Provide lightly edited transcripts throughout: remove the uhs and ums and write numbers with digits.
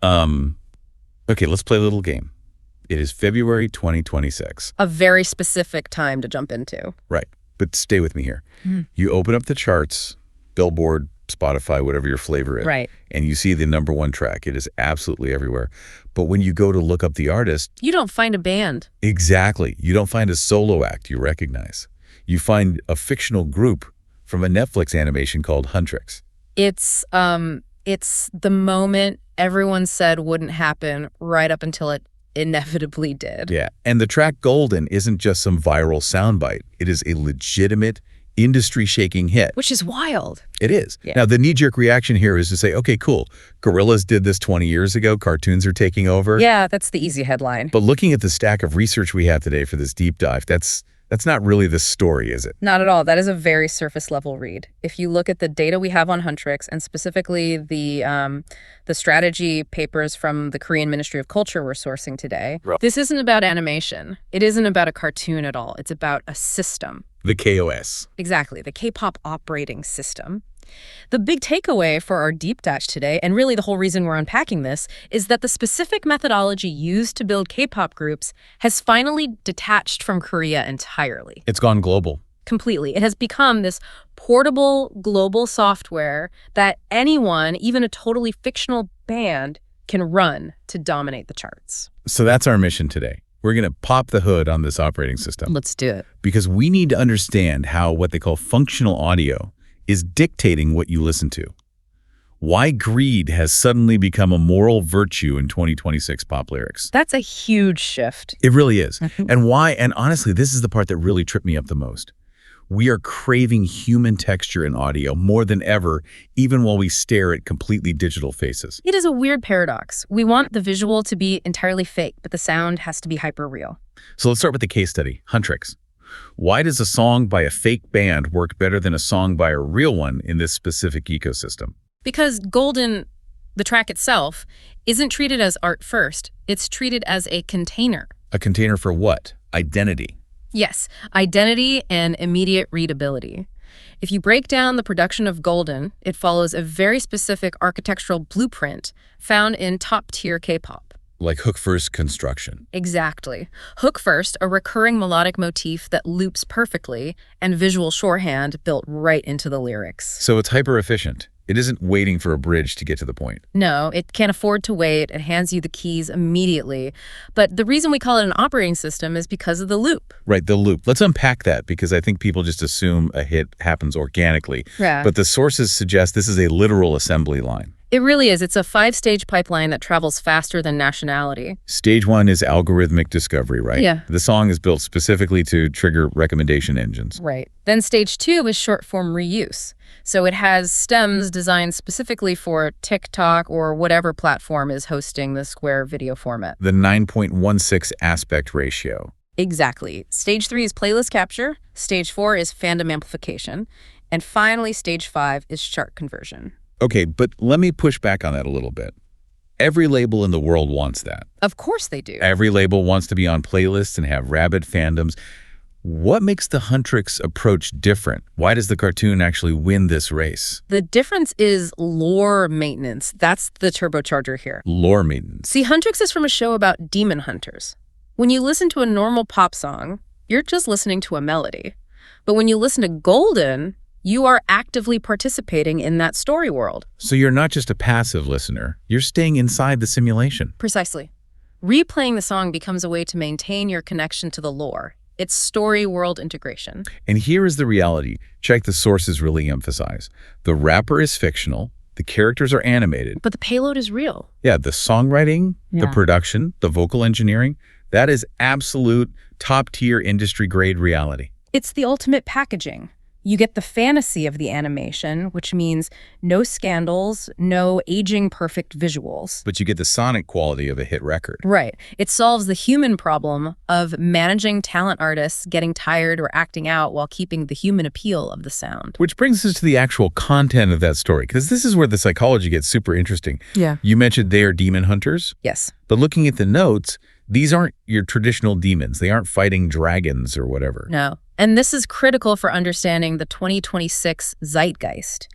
Okay, let's play a little game. It is February 2026. A very specific time to jump into. Right. But stay with me here. You open up the charts, Billboard, Spotify, whatever your flavor is. Right. And you see the #1 track. It is absolutely everywhere. But when you go to look up the artist... You don't find a band. Exactly. You don't find a solo act you recognize. You find a fictional group from a Netflix animation called Huntrix. It's the moment everyone said wouldn't happen right up until it inevitably did. Yeah. And the track Golden isn't just some viral soundbite. It is a legitimate, industry-shaking hit. Which is wild. It is. Yeah. Now, the knee-jerk reaction here is to say, okay, cool. Gorillas did this 20 years ago. Cartoons are taking over. Yeah, that's the easy headline. But looking at the stack of research we have today for this deep dive, that's not really the story, is it? Not at all. That is a very surface-level read. If you look at the data we have on Huntrix, and specifically the strategy papers from the Korean Ministry of Culture we're sourcing today, This isn't about animation. It isn't about a cartoon at all. It's about a system. The KOS. Exactly, the K-pop operating system. The big takeaway for our deep dive today, and really the whole reason we're unpacking this, is that the specific methodology used to build K-pop groups has finally detached from Korea entirely. It's gone global. Completely. It has become this portable global software that anyone, even a totally fictional band, can run to dominate the charts. So that's our mission today. We're going to pop the hood on this operating system. Let's do it. Because we need to understand how what they call functional audio is dictating what you listen to. Why greed has suddenly become a moral virtue in 2026 pop lyrics. That's a huge shift. It really is. And why, and honestly, this is the part that really tripped me up the most. We are craving human texture in audio more than ever, even while we stare at completely digital faces. It is a weird paradox. We want the visual to be entirely fake, but the sound has to be hyper-real. So let's start with the case study, Huntrix. Why does a song by a fake band work better than a song by a real one in this specific ecosystem? Because Golden, the track itself, isn't treated as art first. It's treated as a container. A container for what? Identity. Yes, identity and immediate readability. If you break down the production of Golden, it follows a very specific architectural blueprint found in top-tier K-pop. Like hook first construction. Exactly. Hook first, a recurring melodic motif that loops perfectly, and visual shorthand built right into the lyrics. So it's hyper efficient. It isn't waiting for a bridge to get to the point. No, it can't afford to wait. It hands you the keys immediately. But the reason we call it an operating system is because of the loop. Right, the loop. Let's unpack that because I think people just assume a hit happens organically. Yeah. But the sources suggest this is a literal assembly line. It really is. It's a 5-stage pipeline that travels faster than nationality. Stage 1 is algorithmic discovery, right? Yeah. The song is built specifically to trigger recommendation engines. Right. Then stage 2 is short-form reuse. So it has stems designed specifically for TikTok or whatever platform is hosting the square video format. The 9.16 aspect ratio. Exactly. Stage 3 is playlist capture. Stage 4 is fandom amplification. And finally, stage 5 is chart conversion. Okay, but let me push back on that a little bit. Every label in the world wants that. Of course they do. Every label wants to be on playlists and have rabid fandoms. What makes the Huntrix approach different? Why does the cartoon actually win this race? The difference is lore maintenance. That's the turbocharger here. Lore maintenance. See, Huntrix is from a show about demon hunters. When you listen to a normal pop song, you're just listening to a melody. But when you listen to Golden, you are actively participating in that story world. So you're not just a passive listener. You're staying inside the simulation. Precisely. Replaying the song becomes a way to maintain your connection to the lore. It's story world integration. And here is the reality. Check the sources really emphasize. The rapper is fictional. The characters are animated. But the payload is real. Yeah, the songwriting, the production, the vocal engineering, that is absolute top-tier industry-grade reality. It's the ultimate packaging. You get the fantasy of the animation, which means no scandals, no aging perfect visuals. But you get the sonic quality of a hit record. Right. It solves the human problem of managing talent artists getting tired or acting out while keeping the human appeal of the sound. Which brings us to the actual content of that story, because this is where the psychology gets super interesting. Yeah. You mentioned they are demon hunters. Yes. But looking at the notes, these aren't your traditional demons. They aren't fighting dragons or whatever. No. And this is critical for understanding the 2026 zeitgeist.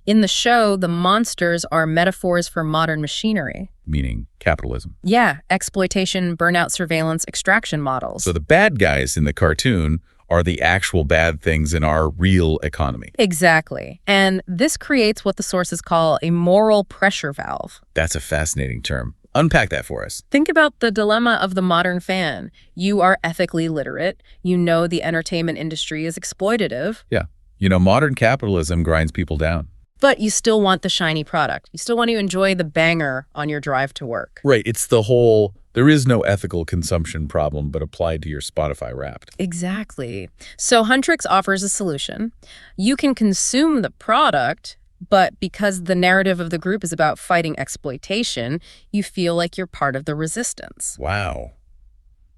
In the show, the monsters are metaphors for modern machinery. Meaning capitalism. Yeah, exploitation, burnout, surveillance, extraction models. So the bad guys in the cartoon are the actual bad things in our real economy. Exactly. And this creates what the sources call a moral pressure valve. That's a fascinating term. Unpack that for us. Think about the dilemma of the modern fan. You are ethically literate. You know the entertainment industry is exploitative. Yeah. Modern capitalism grinds people down. But you still want the shiny product. You still want to enjoy the banger on your drive to work. Right. It's the whole, there is no ethical consumption problem, but applied to your Spotify Wrapped. Exactly. So Huntrix offers a solution. You can consume the product, but because the narrative of the group is about fighting exploitation, you feel like you're part of the resistance. Wow.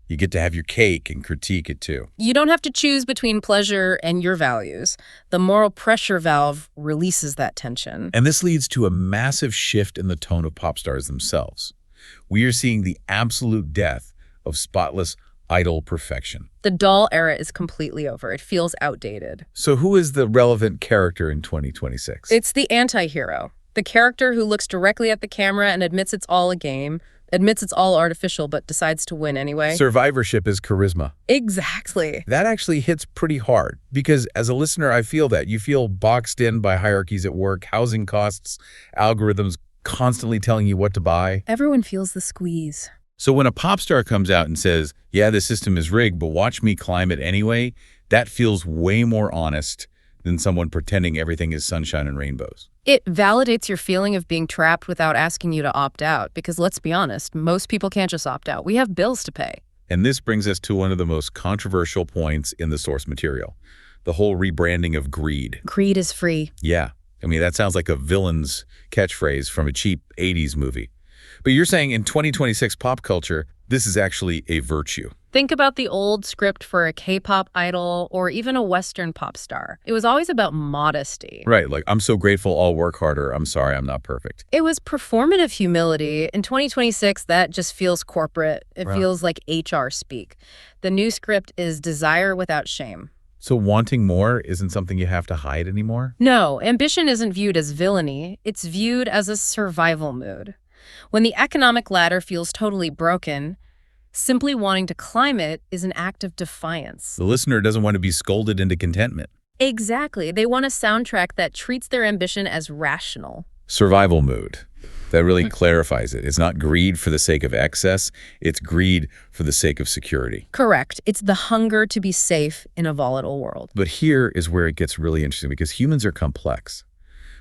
You get to have your cake and critique it too. You don't have to choose between pleasure and your values. The moral pressure valve releases that tension. And this leads to a massive shift in the tone of pop stars themselves. We are seeing the absolute death of spotless, idle perfection. The doll era is completely over. It feels outdated. So who is the relevant character in 2026? It's the anti-hero. The character who looks directly at the camera and admits it's all a game, admits it's all artificial, but decides to win anyway. Survivorship is charisma. Exactly. That actually hits pretty hard because as a listener, I feel that. You feel boxed in by hierarchies at work, housing costs, algorithms constantly telling you what to buy. Everyone feels the squeeze. So when a pop star comes out and says, yeah, the system is rigged, but watch me climb it anyway, that feels way more honest than someone pretending everything is sunshine and rainbows. It validates your feeling of being trapped without asking you to opt out, because let's be honest, most people can't just opt out. We have bills to pay. And this brings us to one of the most controversial points in the source material, the whole rebranding of greed. Greed is free. Yeah. I mean, that sounds like a villain's catchphrase from a cheap 80s movie. But you're saying in 2026 pop culture, this is actually a virtue. Think about the old script for a K-pop idol or even a Western pop star. It was always about modesty. Right, like, I'm so grateful, I'll work harder. I'm sorry, I'm not perfect. It was performative humility. In 2026, that just feels corporate. It feels like HR speak. The new script is desire without shame. So wanting more isn't something you have to hide anymore? No, ambition isn't viewed as villainy. It's viewed as a survival mood. When the economic ladder feels totally broken, simply wanting to climb it is an act of defiance. The listener doesn't want to be scolded into contentment. Exactly. They want a soundtrack that treats their ambition as rational. Survival mood. That really clarifies it. It's not greed for the sake of excess. It's greed for the sake of security. Correct. It's the hunger to be safe in a volatile world. But here is where it gets really interesting because humans are complex.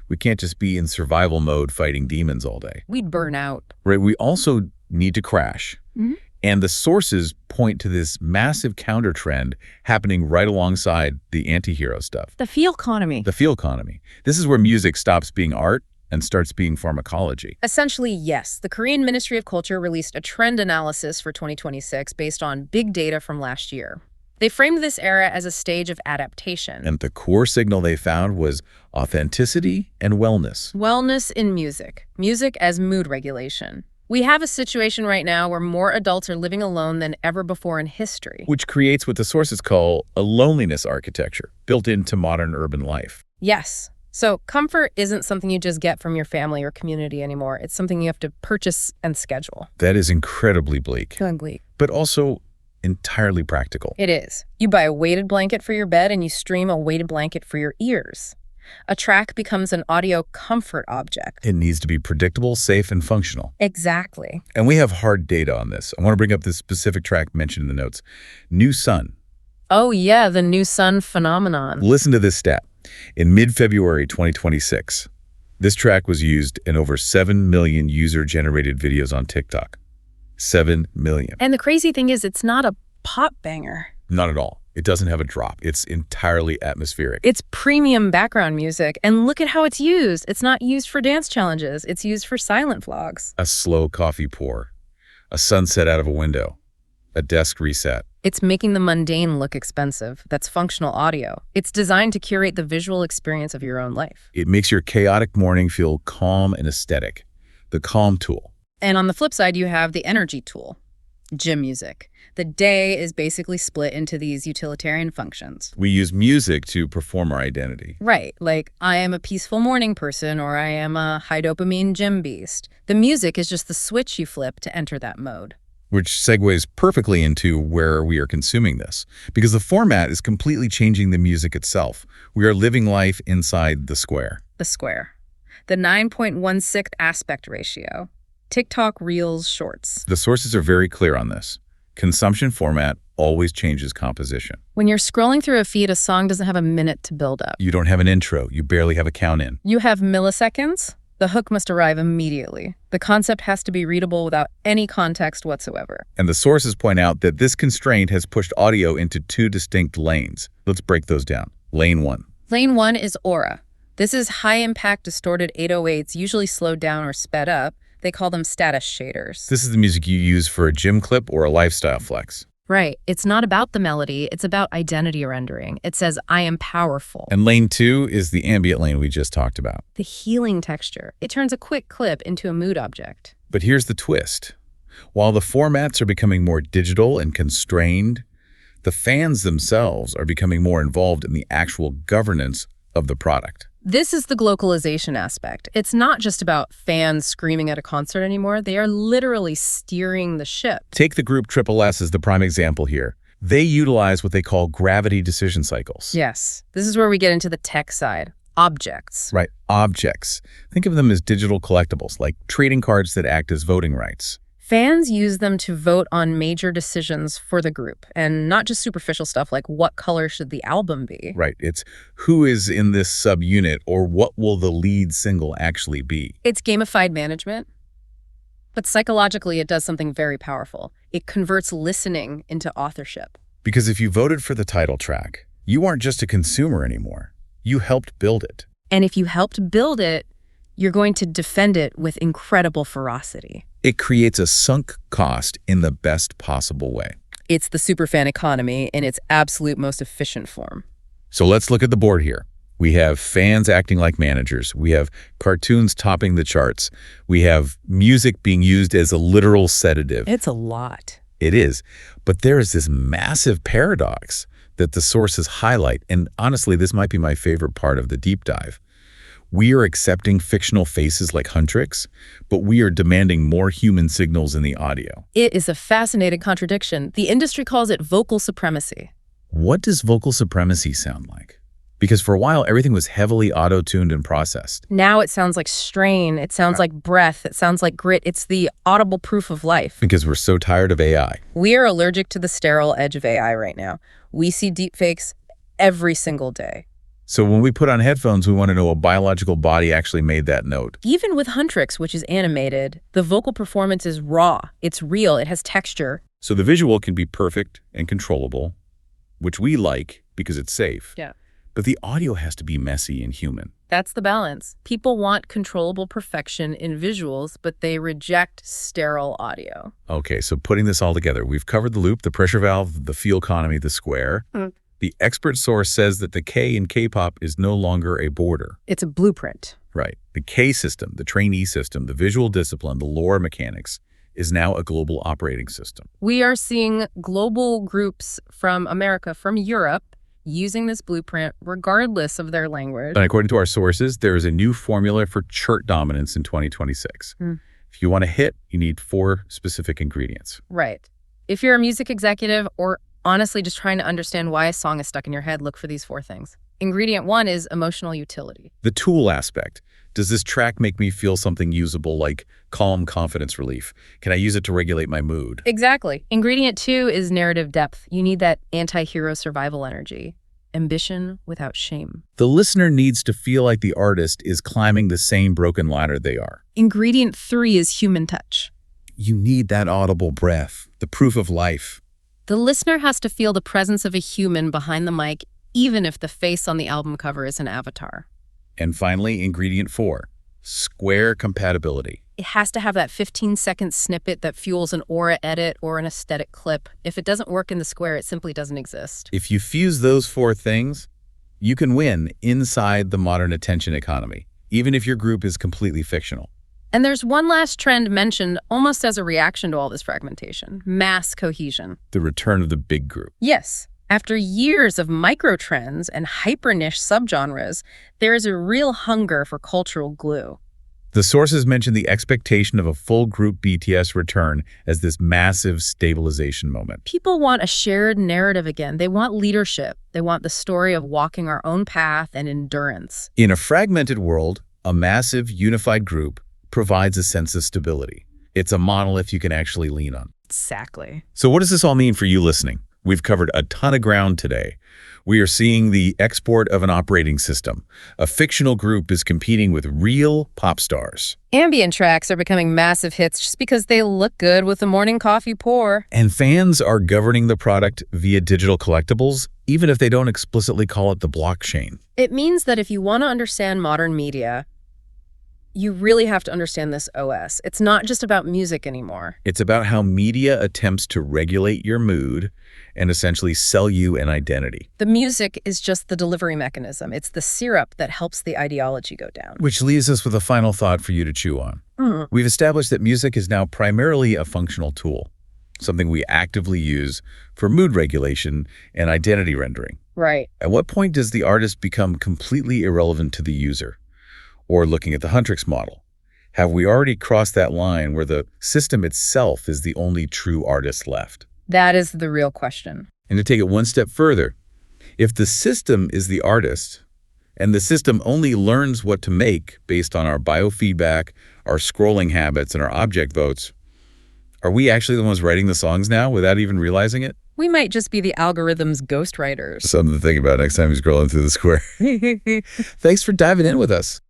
We can't just be in survival mode fighting demons all day. We'd burn out. Right. We also need to crash. And the sources point to this massive counter trend happening right alongside the anti-hero stuff. The Feel-conomy. The Feel-conomy. This is where music stops being art and starts being pharmacology. Essentially, yes. The Korean Ministry of Culture released a trend analysis for 2026 based on big data from last year. They framed this era as a stage of adaptation. And the core signal they found was authenticity and wellness. Wellness in music. Music as mood regulation. We have a situation right now where more adults are living alone than ever before in history. Which creates what the sources call a loneliness architecture built into modern urban life. Yes. So comfort isn't something you just get from your family or community anymore. It's something you have to purchase and schedule. That is incredibly bleak. Feeling bleak. But also entirely practical. It is. You buy a weighted blanket for your bed and you stream a weighted blanket for your ears. A track becomes an audio comfort object. It needs to be predictable, safe, and functional. Exactly. And we have hard data on this. I want to bring up this specific track mentioned in the notes. New Sun. Oh yeah, the new sun phenomenon. Listen to this stat. In mid-February 2026, this track was used in over 7 million user-generated videos on TikTok. 7 million. And the crazy thing is, it's not a pop banger. Not at all. It doesn't have a drop. It's entirely atmospheric. It's premium background music, and look at how it's used. It's not used for dance challenges. It's used for silent vlogs. A slow coffee pour. A sunset out of a window. A desk reset. It's making the mundane look expensive. That's functional audio. It's designed to curate the visual experience of your own life. It makes your chaotic morning feel calm and aesthetic. The calm tool. And on the flip side, you have the energy tool. Gym music. The day is basically split into these utilitarian functions. We use music to perform our identity. Right, like I am a peaceful morning person or I am a high dopamine gym beast. The music is just the switch you flip to enter that mode. Which segues perfectly into where we are consuming this, because the format is completely changing the music itself. We are living life inside the square. The square. The 9.16 aspect ratio. TikTok, Reels, Shorts. The sources are very clear on this. Consumption format always changes composition. When you're scrolling through a feed, a song doesn't have a minute to build up. You don't have an intro. You barely have a count in. You have milliseconds. The hook must arrive immediately. The concept has to be readable without any context whatsoever. And the sources point out that this constraint has pushed audio into two distinct lanes. Let's break those down. Lane 1. Lane 1 is aura. This is high-impact distorted 808s, usually slowed down or sped up. They call them status shaders. This is the music you use for a gym clip or a lifestyle flex. Right. It's not about the melody. It's about identity rendering. It says, I am powerful. And lane 2 is the ambient lane we just talked about. The healing texture. It turns a quick clip into a mood object. But here's the twist. While the formats are becoming more digital and constrained, the fans themselves are becoming more involved in the actual governance of the product. This is the globalization aspect. It's not just about fans screaming at a concert anymore. They are literally steering the ship. Take the group Triple S as the prime example here. They utilize what they call gravity decision cycles. Yes. This is where we get into the tech side. Objects. Right, objects. Think of them as digital collectibles, like trading cards that act as voting rights. Fans use them to vote on major decisions for the group, and not just superficial stuff like what color should the album be. Right, it's who is in this subunit or what will the lead single actually be. It's gamified management, but psychologically it does something very powerful. It converts listening into authorship. Because if you voted for the title track, you aren't just a consumer anymore. You helped build it. And if you helped build it, you're going to defend it with incredible ferocity. It creates a sunk cost in the best possible way. It's the superfan economy in its absolute most efficient form. So let's look at the board here. We have fans acting like managers. We have cartoons topping the charts. We have music being used as a literal sedative. It's a lot. It is. But there is this massive paradox that the sources highlight. And honestly, this might be my favorite part of the deep dive. We are accepting fictional faces like Huntrix, but we are demanding more human signals in the audio. It is a fascinating contradiction. The industry calls it vocal supremacy. What does vocal supremacy sound like? Because for a while, everything was heavily auto-tuned and processed. Now it sounds like strain. It sounds like breath. It sounds like grit. It's the audible proof of life. Because we're so tired of AI. We are allergic to the sterile edge of AI right now. We see deepfakes every single day. So when we put on headphones, we want to know a biological body actually made that note. Even with Huntrix, which is animated, the vocal performance is raw. It's real. It has texture. So the visual can be perfect and controllable, which we like because it's safe. Yeah. But the audio has to be messy and human. That's the balance. People want controllable perfection in visuals, but they reject sterile audio. Okay, so putting this all together, we've covered the loop, the pressure valve, the feel-conomy, the square. The expert source says that the K in K-pop is no longer a border. It's a blueprint. Right. The K system, the trainee system, the visual discipline, the lore mechanics is now a global operating system. We are seeing global groups from America, from Europe, using this blueprint regardless of their language. And according to our sources, there is a new formula for chart dominance in 2026. If you want to hit, you need 4 specific ingredients. Right. If you're a music executive or honestly just trying to understand why a song is stuck in your head, look for these 4 things. Ingredient 1 is emotional utility. The tool aspect. Does this track make me feel something usable like calm confidence relief? Can I use it to regulate my mood? Exactly. Ingredient 2 is narrative depth. You need that anti-hero survival energy. Ambition without shame. The listener needs to feel like the artist is climbing the same broken ladder they are. Ingredient 3 is human touch. You need that audible breath, the proof of life. The listener has to feel the presence of a human behind the mic, even if the face on the album cover is an avatar. And finally, ingredient 4, square compatibility. It has to have that 15-second snippet that fuels an aura edit or an aesthetic clip. If it doesn't work in the square, it simply doesn't exist. If you fuse those 4 things, you can win inside the modern attention economy, even if your group is completely fictional. And there's one last trend mentioned almost as a reaction to all this fragmentation: mass cohesion. The return of the big group. Yes. After years of micro-trends and hyper-niche subgenres, there is a real hunger for cultural glue. The sources mention the expectation of a full group BTS return as this massive stabilization moment. People want a shared narrative again. They want leadership. They want the story of walking our own path and endurance. In a fragmented world, a massive, unified group provides a sense of stability. It's a monolith you can actually lean on. Exactly. So what does this all mean for you listening? We've covered a ton of ground today. We are seeing the export of an operating system. A fictional group is competing with real pop stars. Ambient tracks are becoming massive hits just because they look good with the morning coffee pour. And fans are governing the product via digital collectibles, even if they don't explicitly call it the blockchain. It means that if you want to understand modern media, you really have to understand this OS. It's not just about music anymore. It's about how media attempts to regulate your mood and essentially sell you an identity. The music is just the delivery mechanism. It's the syrup that helps the ideology go down. Which leaves us with a final thought for you to chew on. We've established that music is now primarily a functional tool, something we actively use for mood regulation and identity rendering. Right. At what point does the artist become completely irrelevant to the user? Or looking at the Huntrix model, have we already crossed that line where the system itself is the only true artist left? That is the real question. And to take it one step further, if the system is the artist, and the system only learns what to make based on our biofeedback, our scrolling habits, and our object votes, are we actually the ones writing the songs now without even realizing it? We might just be the algorithm's ghostwriters. Something to think about next time you scrolling through the square. Thanks for diving in with us.